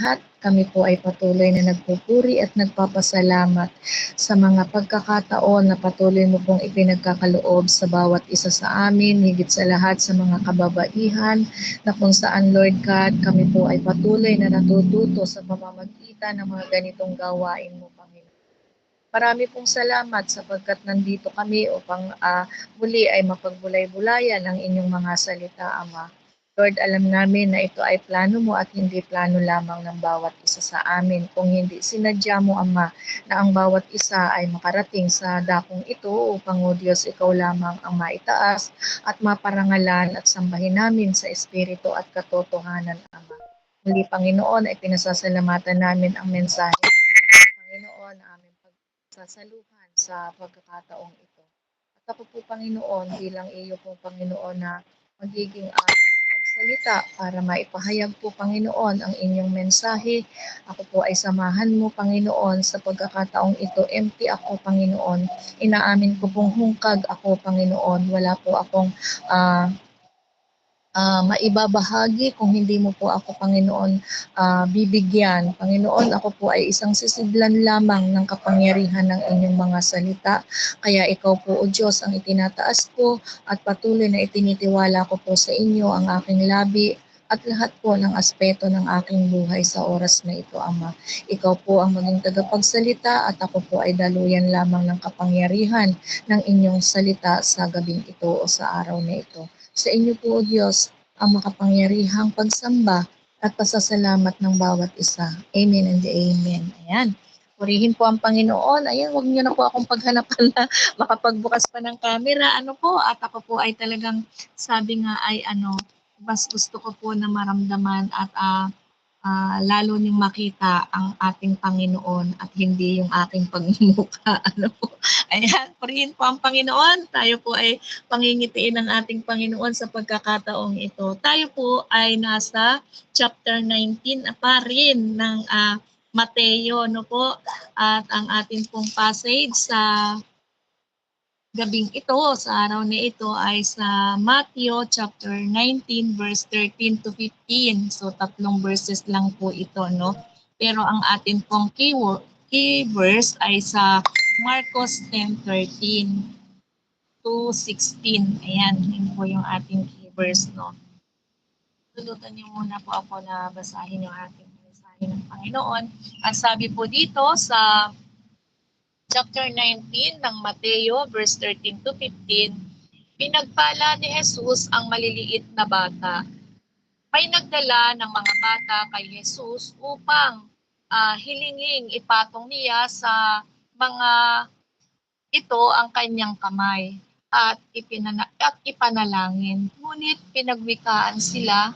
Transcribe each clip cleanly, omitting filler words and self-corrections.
lahat, kami po ay patuloy na nagpupuri at nagpapasalamat sa mga pagkakataon na patuloy mo pong ipinagkakaloob sa bawat isa sa amin, higit sa lahat sa mga kababaihan na kung saan, Lord God, kami po ay patuloy na natututo sa pamamagitan ng mga ganitong gawain mo, Panginoon. Marami pong salamat sapagkat nandito kami upang muli ay mapagbulay-bulayan ang inyong mga salita, Ama. Lord, alam namin na ito ay plano mo at hindi plano lamang ng bawat isa sa amin. Kung hindi sinadya mo, Ama, na ang bawat isa ay makarating sa dakong ito upang, O Diyos, ikaw lamang ang maitaas at maparangalan at sambahin namin sa Espiritu at katotohanan, Ama. Muli, Panginoon, ay pinasasalamatan namin ang mensahe. Panginoon, aming pagsasaluhan sa pagkakataong ito. At ako po, Panginoon, bilang iyo po, Panginoon, na magiging salita para maipahayag po, Panginoon, ang inyong mensahe. Ako po ay samahan mo, Panginoon, sa pagkakataong ito. Empty ako, Panginoon. Inaamin ko pong hungkag ako, Panginoon. Wala po akong maibabahagi kung hindi mo po ako, Panginoon, bibigyan. Panginoon, ako po ay isang sisidlan lamang ng kapangyarihan ng inyong mga salita. Kaya ikaw po, O Diyos, ang itinataas ko at patuloy na itinitiwala ko po sa inyo ang aking labi at lahat po ng aspeto ng aking buhay sa oras na ito, Ama. Ikaw po ang maging tagapagsalita at ako po ay daluyan lamang ng kapangyarihan ng inyong salita sa gabing ito o sa araw na ito. Sa inyo po, O Diyos, ang makapangyarihang pagsamba at pasasalamat ng bawat isa. Amen and amen. Ayan. Purihin po ang Panginoon. Ayan, huwag niyo na po akong paghanapan na makapagbukas pa ng camera. Ano po, at ako po ay talagang sabi nga ay mas gusto ko po na maramdaman at lalo niyong makita ang ating Panginoon at hindi yung aking pagmumukha. Ayan, purihin po ang Panginoon. Tayo po ay pangingitiin ng ating Panginoon sa pagkakataong ito. Tayo po ay nasa chapter 19 pa rin ng Mateo, po? At ang ating pong passage sa gabing ito, sa araw na ito ay sa Matthew chapter 19 verse 13 to 15. So tatlong verses lang po ito, Pero ang atin pong key verse ay sa Marcos 10:13 to 16. Ayan, yun po yung ating key verse, Tulutan niyo muna po ako na basahin yung ating mensahe ng Panginoon. Ang sabi po dito sa chapter 19 ng Mateo, verse 13 to 15, pinagpala ni Jesus ang maliliit na bata. May nagdala ng mga bata kay Jesus upang hilinging ipatong niya sa mga ito ang kanyang kamay at ipanalangin. Ngunit pinagwikaan sila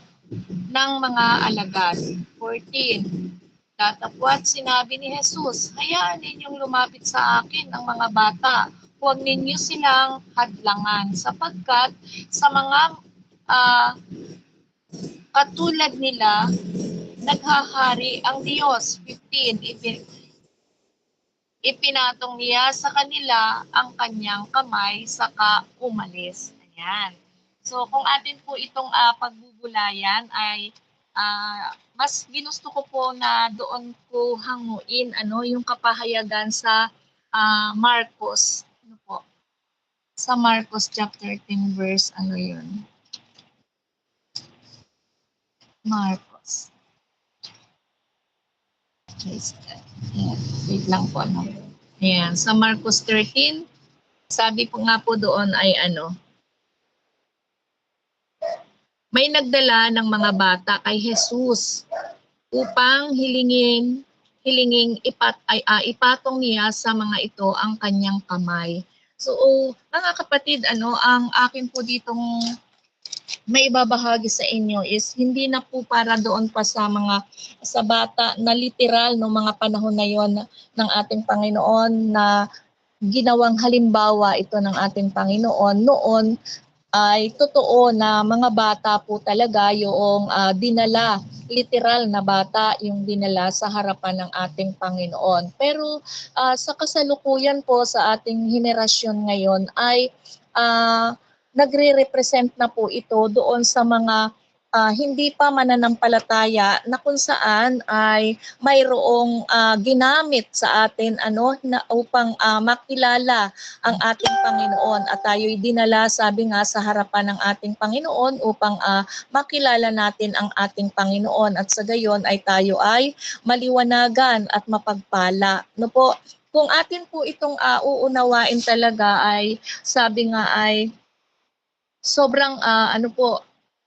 ng mga alagad. 14. Datapwat sinabi ni Jesus, hayaan ninyong lumapit sa akin ang mga bata. Huwag ninyo silang hadlangan sapagkat sa mga katulad nila, naghahari ang Diyos. 15. Ipinatong niya sa kanila ang kanyang kamay saka umalis. Ayan. So kung atin po itong pagbubulayan ay mas ginusto ko po na doon ko hanguin yung kapahayagan sa Marcos. Po? Sa Marcos chapter 10 verse yun? Marcos. Ayan, wait lang po. Ayan, sa Marcos 13, sabi po nga po doon ay may nagdala ng mga bata kay Jesus upang hilinging ipatong niya sa mga ito ang kanyang kamay. So, mga kapatid, ang akin po ditong may ibabahagi sa inyo is hindi na po para doon pa sa bata na literal no mga panahon na yon ng ating Panginoon na ginawang halimbawa ito ng ating Panginoon noon ay totoo na mga bata po talaga yung dinala, literal na bata yung dinala sa harapan ng ating Panginoon. Pero sa kasalukuyan po sa ating henerasyon ngayon ay nagre-represent na po ito doon sa mga hindi pa mananampalataya na kung saan ay mayroong ginamit sa atin na upang makilala ang ating Panginoon, at tayo'y dinala, sabi nga, sa harapan ng ating Panginoon upang makilala natin ang ating Panginoon, at sa gayon ay tayo ay maliwanagan at mapagpala. No po, kung atin po itong uunawain talaga, ay sabi nga ay sobrang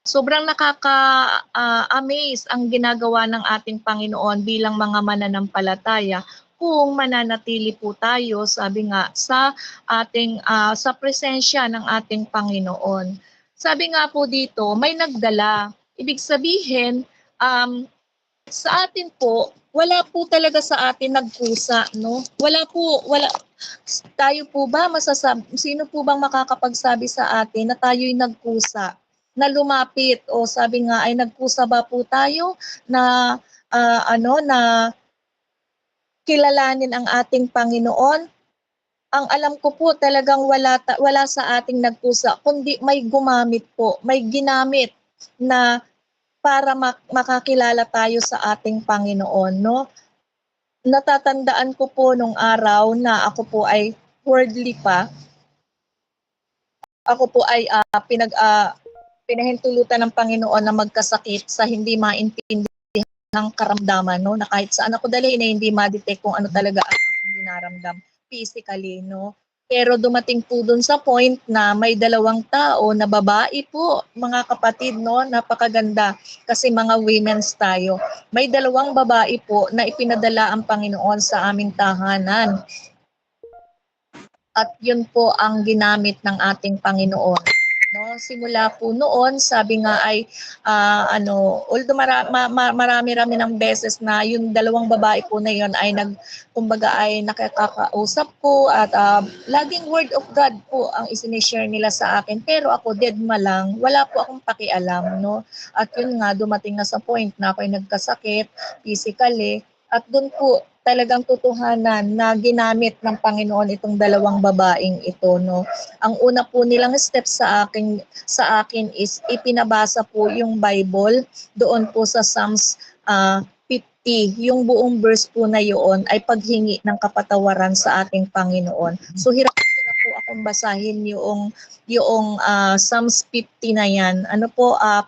sobrang nakaka-amaze ang ginagawa ng ating Panginoon bilang mga mananampalataya kung mananatili po tayo, sabi nga, sa ating sa presensya ng ating Panginoon. Sabi nga po dito, may nagdala. Ibig sabihin, sa atin po, wala po talaga sa atin nagkusa, no? Wala tayo po ba sino po bang makakapagsabi sa atin na tayo'y nagkusa, na lumapit, o sabi nga ay nagkusa ba po tayo na na kilalanin ang ating Panginoon? Ang alam ko po talagang wala sa ating nagkusa, kundi may gumamit po, may ginamit na para makakilala tayo sa ating Panginoon, no? Natatandaan ko po nung araw na ako po ay worldly pa. Ako po ay pinahintulutan ng Panginoon na magkasakit sa hindi maintindihan karamdaman, no? Na kahit saan ako dalhin na hindi ma-detect kung ano talaga ang aking dinaramdam physically, no? Pero dumating po dun sa point na may dalawang tao na babae po, mga kapatid, no? Napakaganda kasi mga women's tayo. May dalawang babae po na ipinadala ang Panginoon sa aming tahanan. At yun po ang ginamit ng ating Panginoon. No, simula po noon, sabi nga ay although marami-rami ng beses na yung dalawang babae po na yun ay kumbaga ay nakakausap ko, at laging word of God po ang isinishare nila sa akin, pero ako deadma lang, wala po akong pakialam, no? At yun nga, dumating na sa point na ako ay nagkasakit physically, at doon po talagang totohanan na ginamit ng Panginoon itong dalawang babaeng ito, no. Ang una po nilang step sa akin is ipinabasa po yung Bible doon po sa Psalms 50. Yung buong verse po na yun ay paghingi ng kapatawaran sa ating Panginoon. So hirap po akong basahin yung Psalms 50 na yan.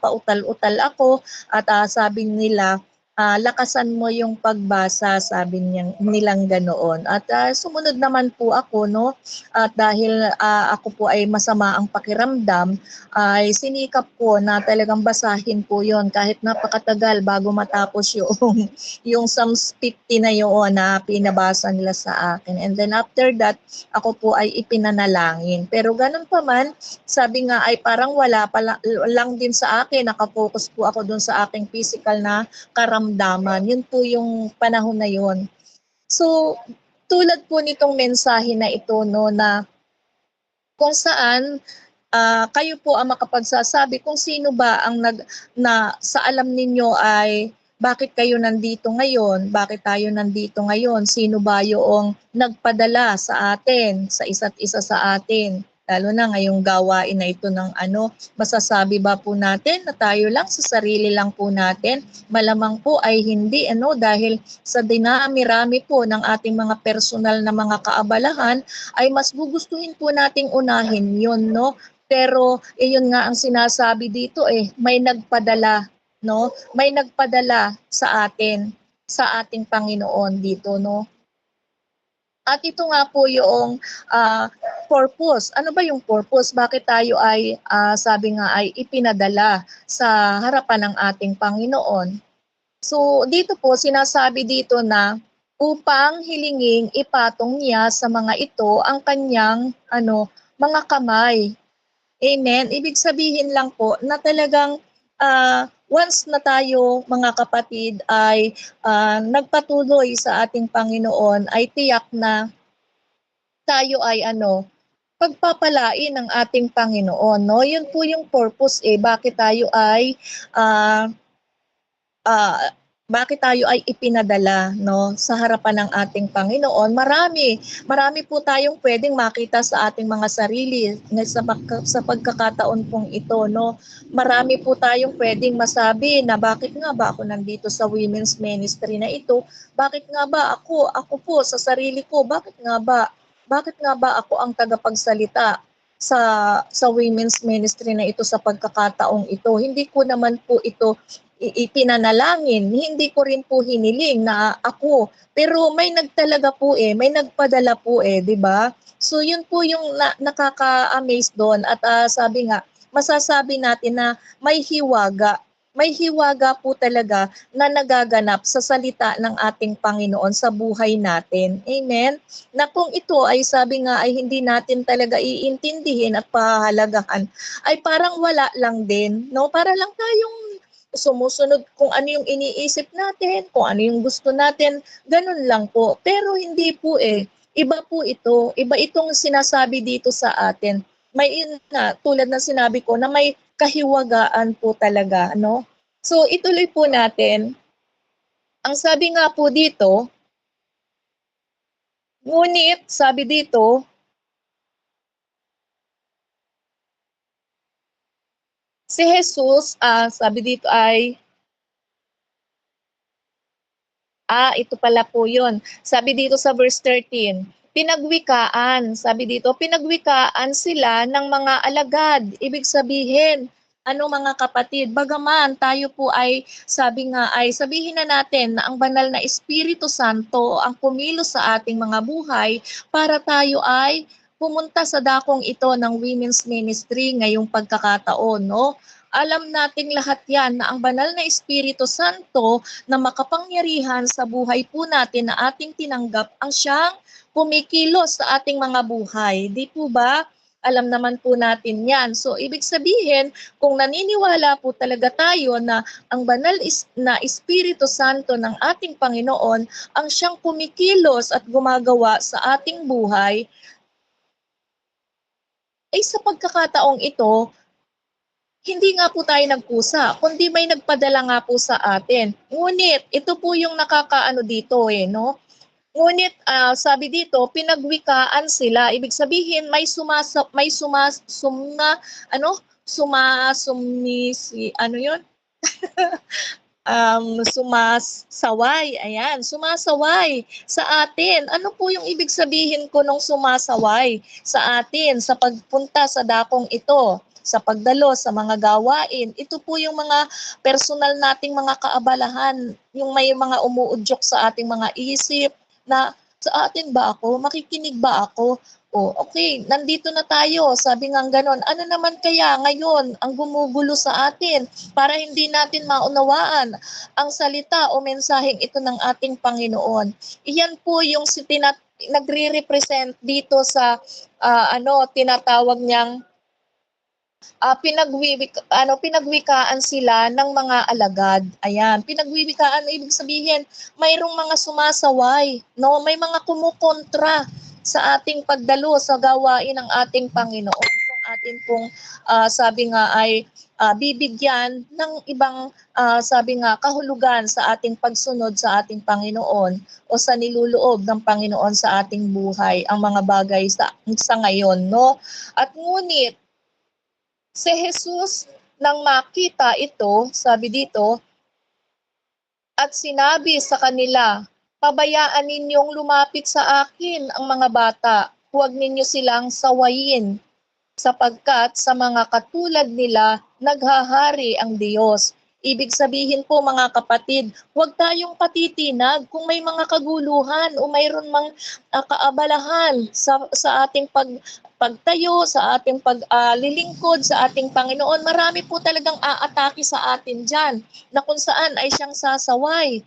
Pautal-utal ako, at sabi nila, lakasan mo yung pagbasa, sabi nilang ganoon. At sumunod naman po ako, no? At dahil ako po ay masama ang pakiramdam, ay sinikap ko na talagang basahin po yon kahit napakatagal bago matapos yung yung Psalms 50 na yun na pinabasa nila sa akin. And then after that, ako po ay ipinanalangin. Pero ganun pa man, sabi nga ay parang wala pa lang din sa akin, nakafocus po ako dun sa aking physical na karamdaman. Yun po yung panahon na yun. So, tulad po nitong mensahe na ito, no, na kung saan kayo po ang makapagsasabi kung sino ba ang sa alam ninyo ay bakit kayo nandito ngayon, bakit tayo nandito ngayon, sino ba yung nagpadala sa atin, sa isa't isa sa atin. Lalo na ngayong gawain na ito ng masasabi ba po natin na tayo lang sa sarili lang po natin? Malamang po ay hindi, dahil sa dinami-rami po ng ating mga personal na mga kaabalahan, ay mas gugustuhin po nating unahin yun, no? Pero iyon nga ang sinasabi dito, may nagpadala, no? May nagpadala sa atin, sa ating Panginoon dito, no? At ito nga po yung purpose. Ano ba yung purpose? Bakit tayo ay sabi nga ay ipinadala sa harapan ng ating Panginoon? So dito po sinasabi dito na upang hilinging ipatong niya sa mga ito ang kanyang mga kamay. Amen. Ibig sabihin lang po na talagang once na tayo mga kapatid ay nagpatuloy sa ating Panginoon, ay tiyak na tayo ay pagpapalain ng ating Panginoon, no? Yun po yung purpose bakit tayo ay uh, uh, bakit tayo ay ipinadala, no, sa harapan ng ating Panginoon. Marami po tayong pwedeng makita sa ating mga sarili sa pagkakataon pong ito, no. Marami po tayong pwedeng masabi na bakit nga ba ako nandito sa women's ministry na ito? Bakit nga ba ako po sa sarili ko, bakit nga ba ako ang tagapagsalita sa women's ministry na ito sa pagkakataong ito? Hindi ko naman po ito ipinanalangin, hindi ko rin po hiniling na ako. Pero may nagtalaga po may nagpadala po 'di ba? So yun po yung nakaka-amaze doon at sabi nga, masasabi natin na may hiwaga po talaga na nagaganap sa salita ng ating Panginoon sa buhay natin. Amen? Na kung ito ay sabi nga ay hindi natin talaga iintindihin at pahahalagahan, ay parang wala lang din, no? Para lang tayong sumusunod kung ano yung iniisip natin, kung ano yung gusto natin, ganun lang po. Pero hindi po iba po ito, iba itong sinasabi dito sa atin. May tulad ng sinabi ko na may kahiwagaan po talaga, no? So ituloy po natin. Ang sabi nga po dito, ngunit sabi dito, si Jesus, sabi dito ay ito pala po yun. Sabi dito sa verse 13, pinagwikaan. Sabi dito, pinagwikaan sila ng mga alagad. Ibig sabihin, ano mga kapatid, bagaman tayo po ay, sabi nga ay, sabihin na natin na ang banal na Espiritu Santo ang kumilos sa ating mga buhay para tayo ay pumunta sa dakong ito ng women's ministry ngayong pagkakataon, no? Alam nating lahat yan na ang banal na Espiritu Santo na makapangyarihan sa buhay po natin na ating tinanggap ang siyang pumikilos sa ating mga buhay. Di po ba? Alam naman po natin yan. So, ibig sabihin, kung naniniwala po talaga tayo na ang banal na Espiritu Santo ng ating Panginoon ang siyang kumikilos at gumagawa sa ating buhay, ay sa pagkakataong ito, hindi nga po tayo nagkusa, kundi may nagpadala nga po sa atin. Ngunit, ito po yung nakakaano dito no? Ngunit sabi dito, pinagwikaan sila. Ibig sabihin, ano yun? Sumasaway. Ayan, sumasaway sa atin. Ano po yung ibig sabihin ko nung sumasaway sa atin sa pagpunta sa dakong ito? Sa pagdalo sa mga gawain. Ito po yung mga personal nating mga kaabalahan, yung may mga umuudyok sa ating mga isip na sa atin ba ako? Makikinig ba ako? O, okay, nandito na tayo. Sabi nga ganon, ano naman kaya ngayon ang gumugulo sa atin para hindi natin maunawaan ang salita o mensaheng ito ng ating Panginoon? Iyan po yung nagre-represent dito sa tinatawag niyang pinagwikaan sila ng mga alagad. Ayan, pinagwiwikaan ibig sabihin mayroong mga sumasaway, no? May mga kumukontra sa ating pagdalo sa gawain ng ating Panginoon. Kung atin pong sabi nga ay bibigyan ng ibang sabi nga kahulugan sa ating pagsunod sa ating Panginoon o sa niluloob ng Panginoon sa ating buhay ang mga bagay sa ngayon, no? At ngunit si Jesus nang makita ito, sabi dito, at sinabi sa kanila, pabayaan ninyong lumapit sa akin ang mga bata, huwag ninyo silang sawayin, sapagkat sa mga katulad nila naghahari ang Diyos. Ibig sabihin po mga kapatid, huwag tayong patitinag kung may mga kaguluhan o mayroon mang kaabalahan sa ating pagtayo, sa ating paglilingkod sa ating Panginoon. Marami po talagang aatake sa atin dyan na kung saan ay siyang sasaway.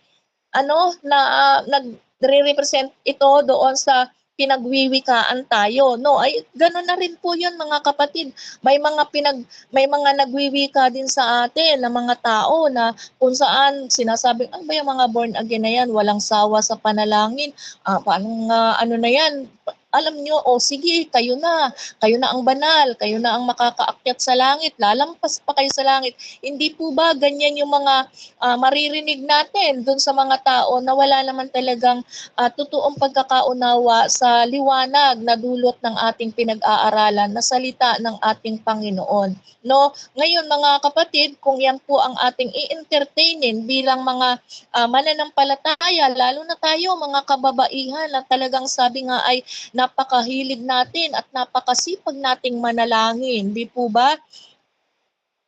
Nagre-represent ito doon sa pinagwiwikaan tayo, no? Ay ganoon na rin po 'yun mga kapatid. May mga nagwiwika din sa atin na mga tao na kung saan sinasabi, ano ba yung mga born again na yan, walang sawa sa panalangin. Paano nga ano na yan? alam nyo, o sige, kayo na ang banal, kayo na ang makakaakyat sa langit, lalampas pa kayo sa langit. Hindi po ba ganyan yung mga maririnig natin dun sa mga tao na wala naman talagang totoong pagkakaunawa sa liwanag na dulot ng ating pinag-aaralan na salita ng ating Panginoon. No? Ngayon mga kapatid, kung yan po ang ating i-entertainin bilang mga mananampalataya, lalo na tayo mga kababaihan na talagang sabi nga ay napakahilig natin at napakasipag nating manalangin, di po ba?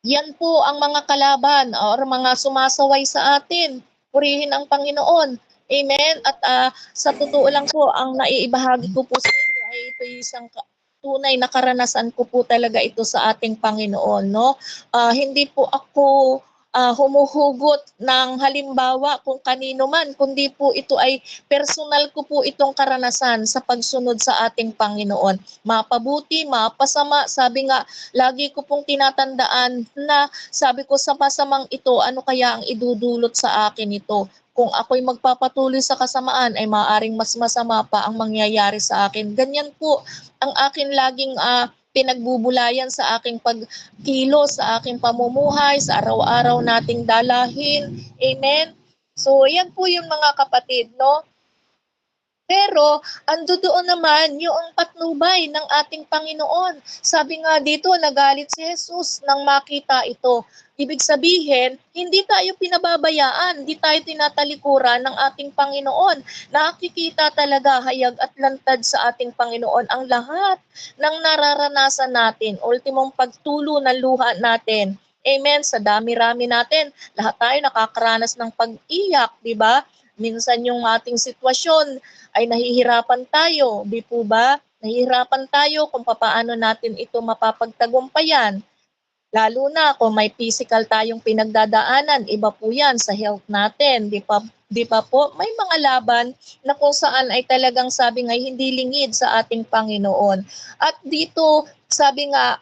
Yan po ang mga kalaban or mga sumasaway sa atin. Purihin ang Panginoon. Amen? At sa totoo lang po, ang naiibahagi ko po sa inyo ay ito isang tunay na karanasan ko po talaga ito sa ating Panginoon. No? Hindi po ako humuhugot ng halimbawa kung kanino man, kundi po ito ay personal ko po itong karanasan sa pagsunod sa ating Panginoon. Mapabuti, mapasama, sabi nga, lagi ko pong tinatandaan na sabi ko sa masamang ito, ano kaya ang idudulot sa akin ito? Kung ako'y magpapatuloy sa kasamaan ay maaaring mas masama pa ang mangyayari sa akin. Ganyan po ang akin laging pinagbubulayan sa aking pagkilos, sa aking pamumuhay, sa araw-araw nating dalahin. Amen? So, yan po yung mga kapatid, no? Pero ando doon naman yung patnubay ng ating Panginoon. Sabi nga dito, nagalit si Jesus nang makita ito. Ibig sabihin, hindi tayo pinababayaan, hindi tayo tinatalikuran ng ating Panginoon. Nakikita talaga hayag at lantad sa ating Panginoon ang lahat ng nararanasan natin, ultimong pagtulo ng luha natin. Amen. Sa dami-rami natin, lahat tayo nakakaranas ng pag-iyak, di ba? Minsan yung ating sitwasyon ay nahihirapan tayo, di po ba? Nahihirapan tayo kung paano natin ito mapapagtagumpayan. Lalo na kung may physical tayong pinagdadaanan, iba po yan sa health natin, di pa po? May mga laban na kung saan ay talagang sabi nga hindi lingid sa ating Panginoon. At dito, sabi nga,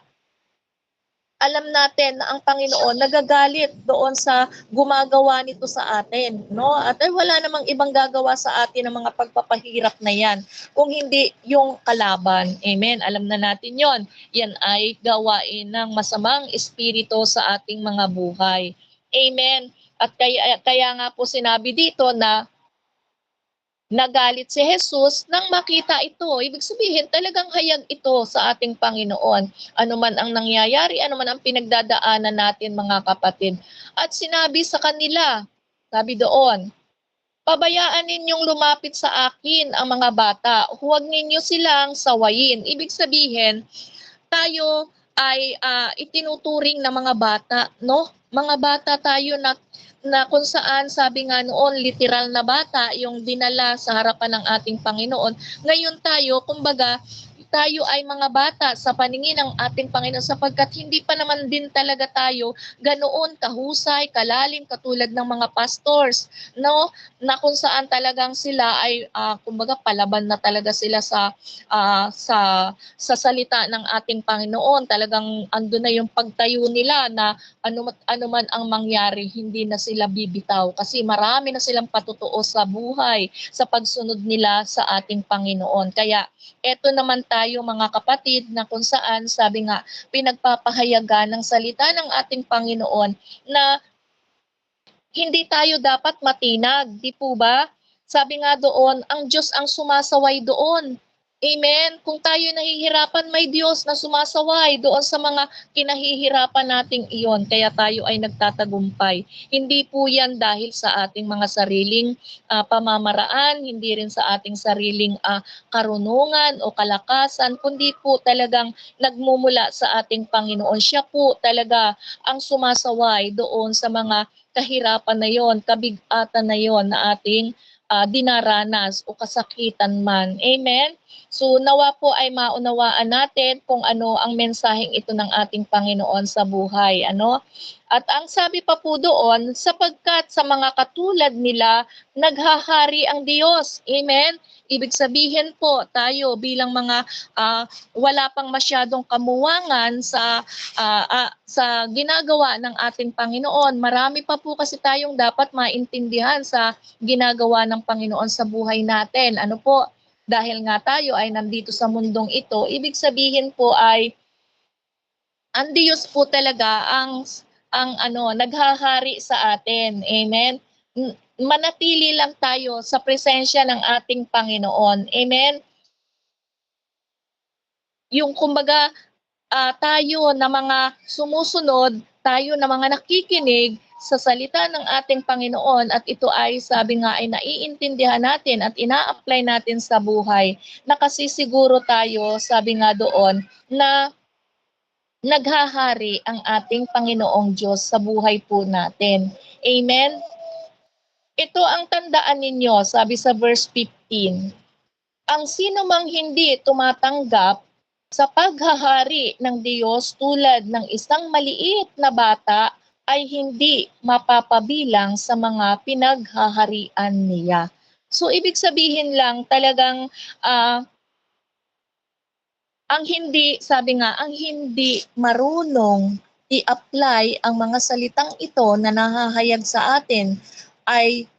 alam natin na ang Panginoon nagagalit doon sa gumagawa nito sa atin, no? At ay wala namang ibang gagawa sa atin ng mga pagpapahirap na yan kung hindi yung kalaban. Amen. Alam na natin 'yon. Yan ay gawain ng masamang espiritu sa ating mga buhay. Amen. At kaya nga po sinabi dito na nagalit si Jesus nang makita ito. Ibig sabihin, talagang hayag ito sa ating Panginoon. Ano man ang nangyayari, ano man ang pinagdadaanan natin mga kapatid. At sinabi sa kanila, sabi doon, pabayaan ninyong lumapit sa akin ang mga bata. Huwag ninyo silang sawayin. Ibig sabihin, tayo ay itinuturing na mga bata, no? Mga bata tayo na kung saan sabi nga noon literal na bata yung dinala sa harapan ng ating Panginoon. Ngayon tayo, kumbaga, tayo ay mga bata sa paningin ng ating Panginoon sapagkat hindi pa naman din talaga tayo ganoon kahusay, kalalim katulad ng mga pastors, no? Na kung saan talagang sila ay kumbaga palaban na talaga sila sa salita ng ating Panginoon. Talagang ando na yung pagtayo nila na ano man ang mangyari, hindi na sila bibitaw kasi marami na silang patutuo sa buhay, sa pagsunod nila sa ating Panginoon. Kaya eto naman tayo mga kapatid na kung saan sabi nga pinagpapahayagan ng salita ng ating Panginoon na hindi tayo dapat matinag, di po ba? Sabi nga doon, ang Diyos ang sumasaway doon. Amen. Kung tayo nahihirapan, may Diyos na sumasaway doon sa mga kinahihirapan nating iyon. Kaya tayo ay nagtatagumpay. Hindi po yan dahil sa ating mga sariling pamamaraan, hindi rin sa ating sariling karunungan o kalakasan, kundi po talagang nagmumula sa ating Panginoon. Siya po talaga ang sumasaway doon sa mga kahirapan na yon, kabigatan na yon na ating dinaranas o kasakitan man. Amen? So nawa po ay maunawaan natin kung ano ang mensaheng ito ng ating Panginoon sa buhay. Ano? At ang sabi pa po doon, sapagkat sa mga katulad nila, naghahari ang Diyos. Amen? Ibig sabihin po, tayo bilang mga wala pang masyadong kamuwangan sa ginagawa ng ating Panginoon. Marami pa po kasi tayong dapat maintindihan sa ginagawa ng Panginoon sa buhay natin. Ano po? dahil nga tayo ay nandito sa mundong ito, ibig sabihin po ay ang Diyos po talaga ang naghahari sa atin. Amen. Manatili lang tayo sa presensya ng ating Panginoon. Amen. Yung kumbaga tayo na mga sumusunod, tayo na mga nakikinig sa salita ng ating Panginoon at ito ay sabi nga ay naiintindihan natin at ina-apply natin sa buhay. Nakasisiguro tayo, sabi nga doon, na naghahari ang ating Panginoong Diyos sa buhay po natin. Amen? Ito ang tandaan ninyo, sabi sa verse 15. Ang sino mang hindi tumatanggap sa paghahari ng Diyos tulad ng isang maliit na bata ay hindi mapapabilang sa mga pinaghaharian niya. So ibig sabihin lang talagang ang hindi marunong i-apply ang mga salitang ito na nahahayag sa atin ay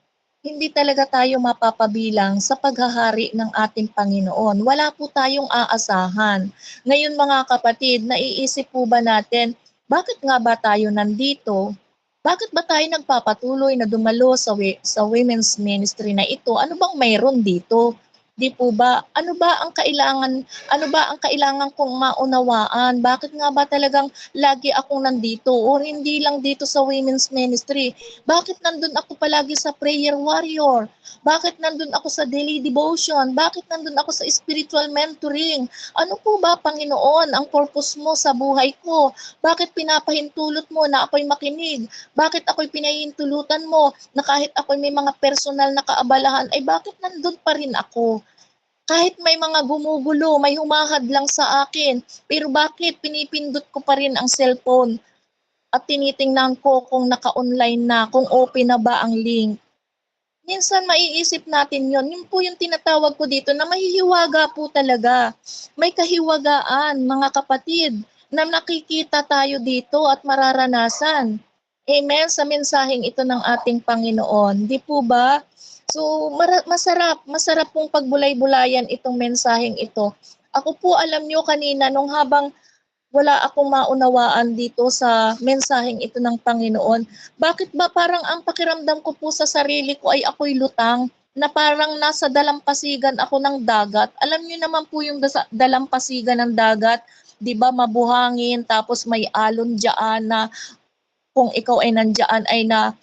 hindi talaga tayo mapapabilang sa paghahari ng ating Panginoon. Wala po tayong aasahan. Ngayon mga kapatid, naiisip po ba natin, bakit nga ba tayo nandito? Bakit ba tayo nagpapatuloy na dumalo sa women's ministry na ito? Ano bang mayroon dito? Di po ba? Ano ba ang kailangan kong maunawaan? Bakit nga ba talagang lagi akong nandito o hindi lang dito sa women's ministry? Bakit nandun ako palagi sa prayer warrior? Bakit nandun ako sa daily devotion? Bakit nandun ako sa spiritual mentoring? Ano po ba, Panginoon, ang purpose mo sa buhay ko? Bakit pinapahintulot mo na ako'y makinig? Bakit ako'y pinahintulutan mo na kahit ako'y may mga personal na kaabalahan, ay bakit nandun pa rin ako? Kahit may mga gumugulo, may humahad lang sa akin, pero bakit pinipindot ko pa rin ang cellphone at tinitingnan ko kung naka-online na, kung open na ba ang link? Minsan maiisip natin yon. Yun po yung tinatawag ko dito na mahihiwaga po talaga. May kahiwagaan, mga kapatid, na nakikita tayo dito at mararanasan. Amen sa mensaheng ito ng ating Panginoon. Di po ba? So masarap pong pagbulay-bulayan itong mensaheng ito. Ako po alam nyo kanina nung habang wala akong maunawaan dito sa mensaheng ito ng Panginoon. Bakit ba parang ang pakiramdam ko po sa sarili ko ay ako'y lutang, na parang nasa dalampasigan ako ng dagat. Alam niyo naman po yung dalampasigan ng dagat, 'di ba, mabuhangin tapos may alon diyan na kung ikaw ay nandiyan ay na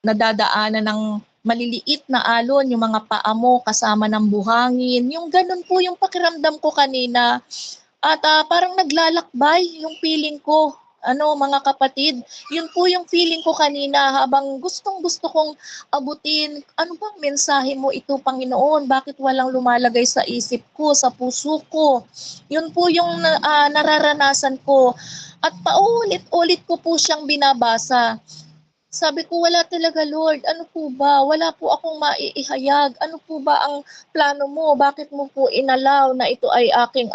nadadaanan ng maliliit na alon, yung mga paa mo kasama ng buhangin. Yung ganun po yung pakiramdam ko kanina. At parang naglalakbay yung feeling ko. Mga kapatid, yun po yung feeling ko kanina habang gustong-gusto kong abutin. Ano bang mensahe mo ito, Panginoon? Bakit walang lumalagay sa isip ko, sa puso ko? Yun po yung nararanasan ko. At paulit-ulit ko po siyang binabasa. Sabi ko, wala talaga Lord, ano po ba? Wala po akong maiihayag. Ano po ba ang plano mo? Bakit mo po inalaw na ito ay aking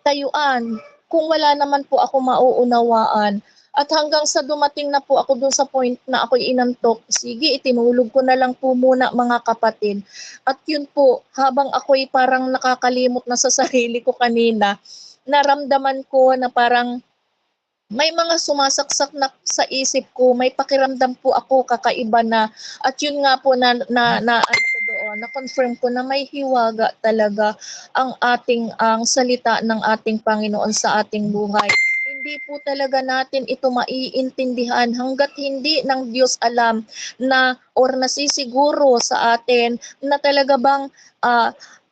tayuan? Kung wala naman po ako mauunawaan. At hanggang sa dumating na po ako dun sa point na ako'y inantok, sige, itinulog ko na lang po muna mga kapatid. At yun po, habang ako'y parang nakakalimot na sa sarili ko kanina, naramdaman ko na parang may mga sumasaksak na sa isip ko, may pakiramdam po ako kakaiba na, at yun nga po na-confirm ko na may hiwaga talaga ang salita ng ating Panginoon sa ating buhay. Hindi po talaga natin ito maiintindihan hanggat hindi ng Diyos alam na or nasisiguro sa atin na talaga bang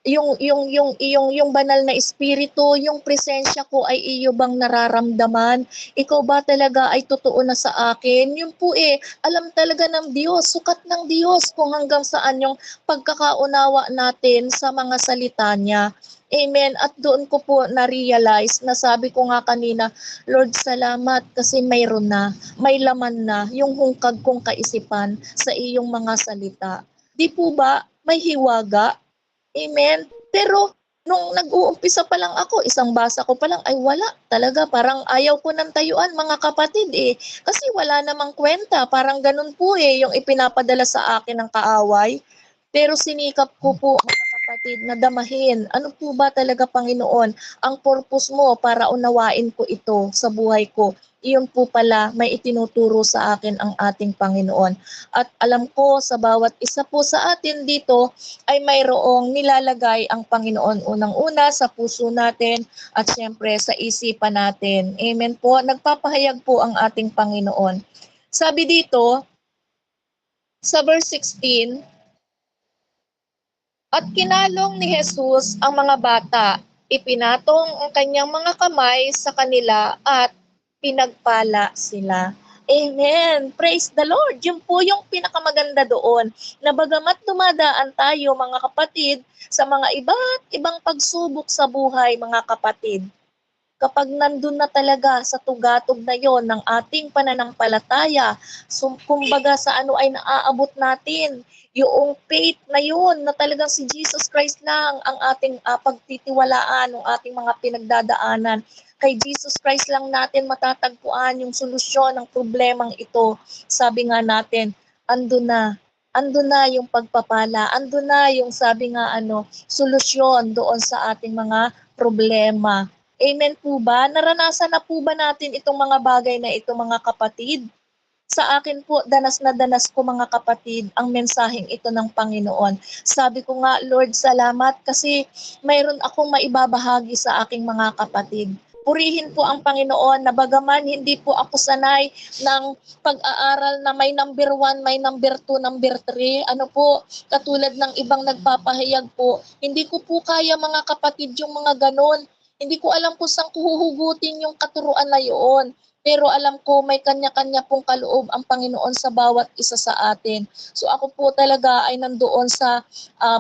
yung banal na espiritu, yung presensya ko ay iyo bang nararamdaman? Ikaw ba talaga ay totoo na sa akin? Yun po alam talaga ng Diyos, sukat ng Diyos kung hanggang saan yung pagkakaunawa natin sa mga salita niya. Amen. At doon ko po na-realize, na sabi ko nga kanina, Lord, salamat kasi mayroon na, may laman na yung hungkag kong kaisipan sa iyong mga salita. Di po ba may hiwaga? Amen. Pero nung nag-uumpisa pa lang ako, isang basa ko pa lang, ay wala talaga. Parang ayaw ko ng tayuan, mga kapatid Kasi wala namang kwenta. Parang ganun po yung ipinapadala sa akin ng kaaway. Pero sinikap ko po mga kapatid na damahin, ano po ba talaga Panginoon ang purpose mo para unawain ko ito sa buhay ko. Iyon po pala may itinuturo sa akin ang ating Panginoon. At alam ko sa bawat isa po sa atin dito ay mayroong nilalagay ang Panginoon unang-una sa puso natin at siyempre sa isipan natin. Amen po. Nagpapahayag po ang ating Panginoon. Sabi dito sa verse 16, at kinalong ni Jesus ang mga bata, ipinatong ang kanyang mga kamay sa kanila at pinagpala sila. Amen. Praise the Lord. Yun po yung pinakamaganda doon. Na bagamat dumadaan tayo mga kapatid sa mga iba't ibang pagsubok sa buhay mga kapatid, kapag nandun na talaga sa tugatog na yon ng ating pananampalataya, kumbaga sa ano ay naaabot natin, yung faith na yon na talagang si Jesus Christ lang ang ating pagtitiwalaan, ng ating mga pinagdadaanan. Kay Jesus Christ lang natin matatagpuan yung solusyon ng problemang ito. Sabi nga natin, ando na yung pagpapala, ando na yung sabi nga solusyon doon sa ating mga problema. Amen po ba? Naranasan na po ba natin itong mga bagay na ito mga kapatid? Sa akin po, danas na danas ko mga kapatid ang mensaheng ito ng Panginoon. Sabi ko nga, Lord, salamat kasi mayroon akong maibabahagi sa aking mga kapatid. Purihin po ang Panginoon na bagaman hindi po ako sanay ng pag-aaral na may number 1, may number 2, number 3. Ano po, katulad ng ibang nagpapahayag po, hindi ko po kaya mga kapatid yung mga ganon. Hindi ko alam kung saan kuhuhugutin yung katuruan na yun. Pero alam ko may kanya-kanya pong kaloob ang Panginoon sa bawat isa sa atin. So ako po talaga ay nandoon sa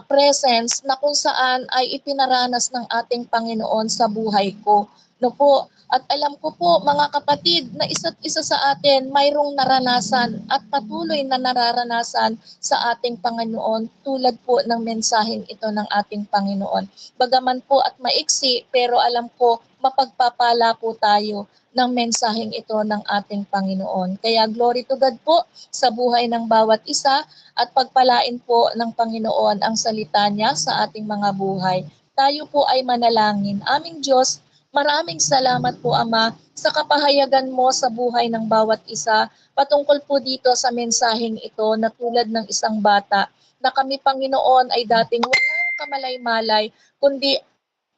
presence na kung saan ay ipinaranas ng ating Panginoon sa buhay ko. No po, at alam ko po mga kapatid na isa't isa sa atin mayroong naranasan at patuloy na nararanasan sa ating Panginoon tulad po ng mensaheng ito ng ating Panginoon. Bagaman po at maiksi pero alam ko mapagpapala po tayo ng mensaheng ito ng ating Panginoon. Kaya glory to God po sa buhay ng bawat isa at pagpalain po ng Panginoon ang salita niya sa ating mga buhay. Tayo po ay manalangin. Aming Diyos, maraming salamat po Ama sa kapahayagan mo sa buhay ng bawat isa patungkol po dito sa mensaheng ito na tulad ng isang bata na kami Panginoon ay dating walang kamalay-malay kundi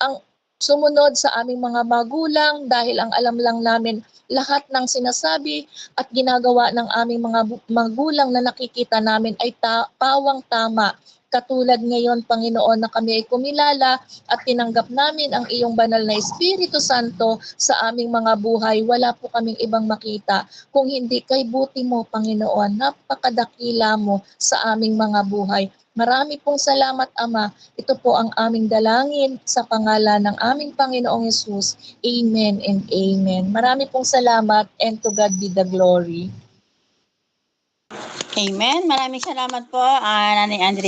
ang sumunod sa aming mga magulang dahil ang alam lang namin lahat ng sinasabi at ginagawa ng aming mga magulang na nakikita namin ay pawang tama. Katulad ngayon, Panginoon, na kami ay kumilala at tinanggap namin ang iyong banal na Espiritu Santo sa aming mga buhay. Wala po kaming ibang makita kung hindi kay buti mo, Panginoon. Napakadakila mo sa aming mga buhay. Marami pong salamat, Ama. Ito po ang aming dalangin sa pangalan ng aming Panginoong Yesus. Amen and amen. Marami pong salamat and to God be the glory. Amen. Maraming salamat po, Nanay Andre.